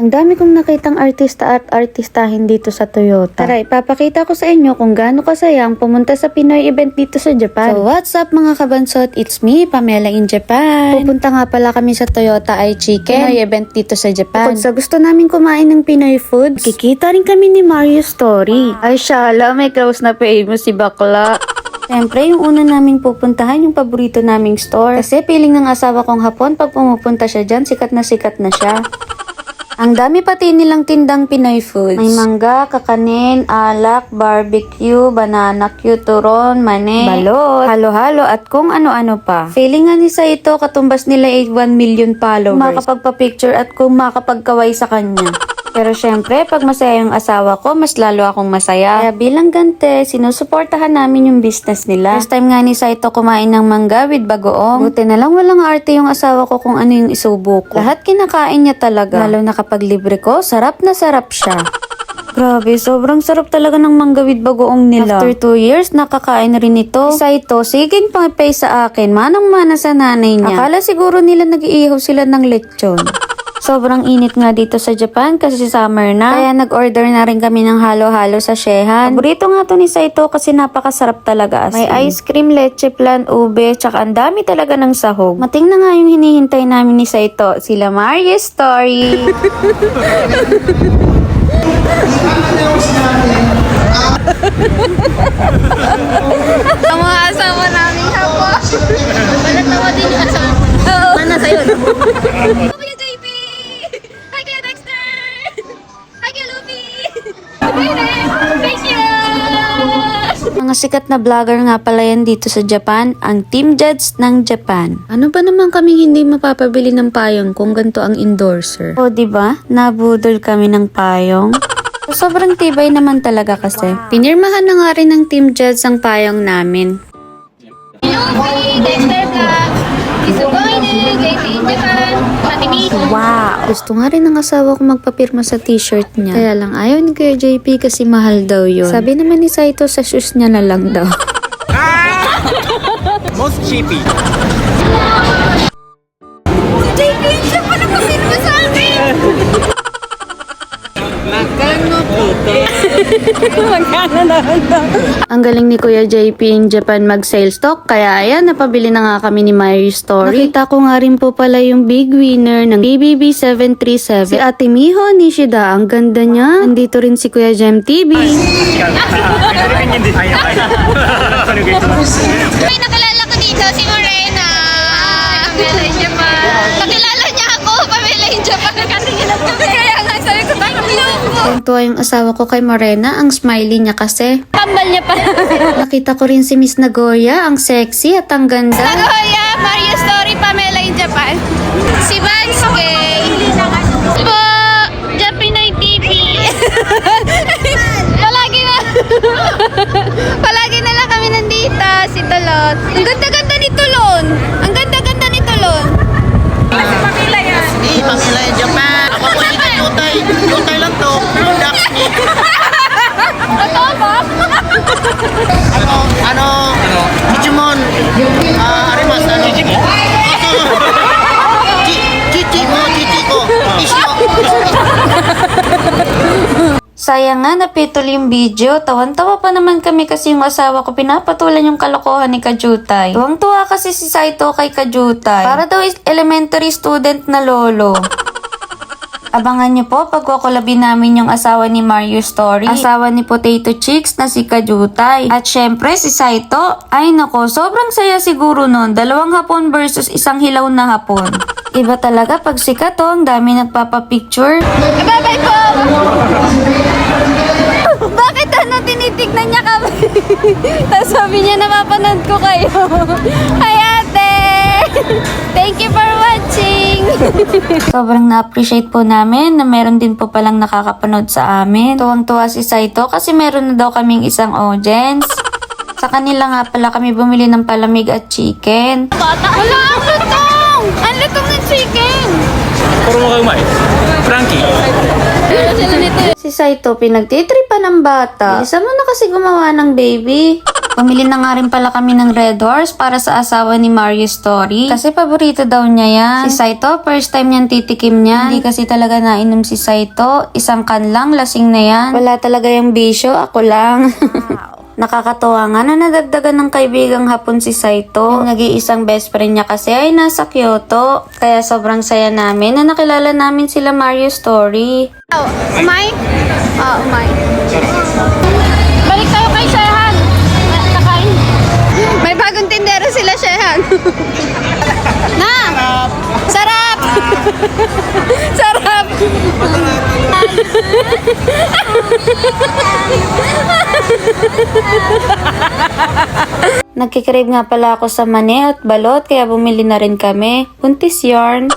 Ang dami kong nakitang artista at artistahin dito sa Toyota. Tara, ipapakita ko sa inyo kung gaano kasayang pumunta sa Pinoy event dito sa Japan. So, what's up mga kabansot? It's me, Pamela in Japan. Pupunta nga pala kami sa Toyota Chicken Pinoy event dito sa Japan. Kung sa gusto namin kumain ng Pinoy foods, kikita rin kami ni Mario Story. Ay, shala, may close na famous si bakla. Siyempre, yung una naming pupuntahan yung paborito naming store. Kasi piling ng asawa kong hapon, pag pumupunta siya dyan, sikat na siya. Ang dami pati nilang tindang Pinoy foods. May mangga, kakanin, alak, barbecue, banana cue, turon, mani, balot, halo-halo at kung ano-ano pa. Feeling nga ni Saito katumbas nila 1 million followers. Makapagpa-picture at kung makapagkaway sa kanya. Pero syempre, pag masaya yung asawa ko, mas lalo akong masaya. Kaya bilang gante, sinusuportahan namin yung business nila. First time nga ni Saito kumain ng mangga with bagoong. Buti na lang walang arte yung asawa ko kung ano yung isubo ko. Lahat kinakain niya talaga. Lalo na kapag libre ko, sarap na sarap siya. Grabe, sobrang sarap talaga ng mangga with bagoong nila. After 2 years, nakakain rin ito. Si Saito, siging pangipay sa akin, manang-mana sa nanay niya. Akala siguro nila nag-iihaw sila ng lechon. Sobrang init nga dito sa Japan kasi summer na. Kaya nag-order na rin kami ng halo-halo sa Shehan. Paborito nga to ni Saito kasi napakasarap talaga as in. May ice cream, leche plan, ube, tsaka ang dami talaga ng sahog. Mating na nga yung hinihintay namin ni Saito. Sila Mario Story. Ang mga asawa namin hapo. Balat nawa din yung asawa. Oo. Mana sa'yo? Kuya JP! Hi Kuya Dexter! Hi Kuya Luffy! Thank you! Mga sikat na vlogger nga pala yan dito sa Japan, ang Team Judge ng Japan. Ano ba naman kaming hindi mapapabili ng payong kung ganito ang endorser? O diba? Nabudol kami ng payong. Sobrang tibay naman talaga kasi. Pinirmahan na nga rin ng Team Judge ang payong namin. Luffy! Dexter Vlog! Isugoyne! JP in Japan! Matimik! Wow! Gusto nga rin ng asawa ko magpapirma sa t-shirt niya. Kaya lang ayaw ni Kuya JP kasi mahal daw yun. Sabi naman ni Saito sa shoes niya na lang daw. Most cheapy. Si JP in Japan ang papirma sa akin! Ang galing ni Kuya JP in Japan mag-sales talk, kaya ayan, napabili na nga kami ni Mario Story. Nakita ko nga rin po pala yung big winner ng BBB 737, si Ate Miho Nishida. Ang ganda niya. Nandito rin si Kuya Jem TV. May nakilala ko dito, si Morena. Pamela in Japan. Nakilala niya ako, Pamela in Japan. Kasi ginap kami. Kaya nga sabi ko, tayo Tuntua yung asawa ko kay Morena, ang smiley niya kasi. Kambal niya pa. Nakita ko rin si Miss Nagoya, ang sexy at ang ganda. Nagoya, Mario Story, Pamela in Japan. Si Vance Gay. Po, Japinoy TV. Palagi na lang kami nandito. Si Tulon. Ang ganda-ganda ni Tulon. Ang ganda-ganda ni Tulon. Si Pamela yan. Si Pamela in Japan. Ako po si Jutay. Jutay lang to. Products ni. Totoo ba? Digimon. Arimas. Chichi ko. Isyo. Sayang nga, napitol yung video. Tawan-tawa pa naman kami kasi yung asawa ko pinapatulan yung kalokohan ni Kajutay. Tuwang-tuwa kasi si Saito kay Kajutay. Para daw elementary student na lolo. Abangan nyo po pag kukulabin namin yung asawa ni Mario Story, asawa ni Potato Chicks na si Kajutay. At syempre si Saito. Ay nako, sobrang saya siguro nun. 2 hapon versus 1 hilaw na hapon. Iba talaga pag sikat to, ang dami nagpapapicture. Bye-bye po! Bakit tinitignan niya kami? Tapos sabi niya, napapanood ko kayo. Hi ate! Thank you for watching! Sobrang na-appreciate po namin na meron din po palang nakakapanood sa amin. Tuwang-tuwa si Saito kasi meron na daw kaming isang audience. Sa kanila nga pala kami bumili ng palamig at chicken. Wala ang lutong! Ang lutong ng chicken! Frankie. Si Saito pinagtitripa ng bata. Bilisan mo na kasi gumawa ng baby. Bumili na nga rin pala kami ng Red Horse para sa asawa ni Mario Story. Kasi paborito daw niya yan. Si Saito, first time niyang titikim niyan. Hindi kasi talaga nainom si Saito. Isang kan lang, lasing na yan. Wala talaga yung bisyo, ako lang. Nakakatuwa nga na nadagdagan ng kaibigang hapon si Saito. Yung nag-iisang best friend niya kasi ay nasa Kyoto. Kaya sobrang saya namin na nakilala namin sila Mario Story. Oh, umay? Umay. Balik tayo kay Shehan. Nakain. May bagong tindero sila, Shehan. Na! Sarap! Sarap! Nagkikrave nga pala ako sa mani at balot kaya bumili na rin kami. Buntis yarn.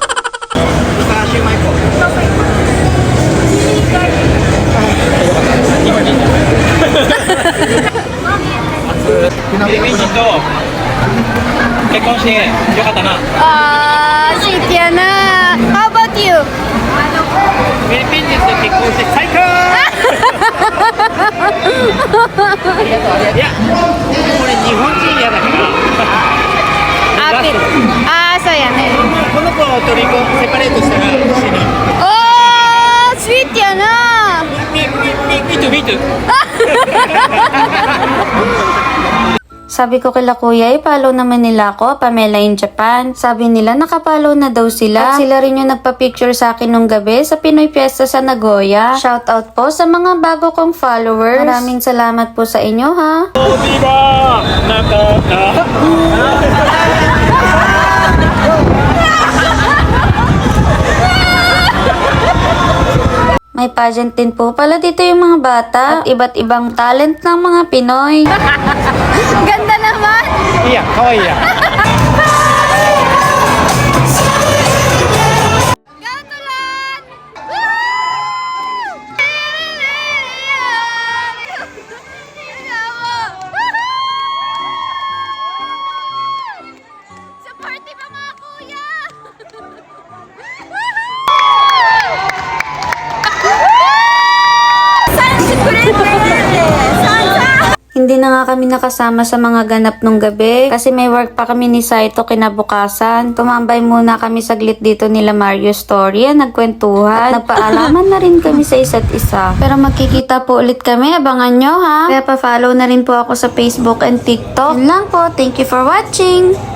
Sweet yan na. How about you? フィリピン人と結婚して最高いや、これ日本人嫌だからそうやね。この子を取りセパレートしたら死ぬ Sweet yan na. Me too Sabi ko kila kuya, i-follow naman nila ako, Pamela in Japan. Sabi nila, nakapollow na daw sila. At sila rin yung nagpa-picture sa akin nung gabi sa Pinoy Fiesta sa Nagoya. Shout out po sa mga bago kong followers. Maraming salamat po sa inyo, ha? May pageant din po pala dito yung mga bata at iba't ibang talent ng mga Pinoy. Ganda naman. いいや、可愛いや Gatulan! Supporty pa mga kuya! Hindi na nga kami nakasama sa mga ganap nung gabi kasi may work pa kami ni Saito kinabukasan. Tumambay muna kami saglit dito nila Mario Story at nagkwentuhan. At nagpaalaman na rin kami sa isa't isa. Pero magkikita po ulit kami, abangan nyo ha. Kaya pa-follow na rin po ako sa Facebook and TikTok. Yun lang po, thank you for watching!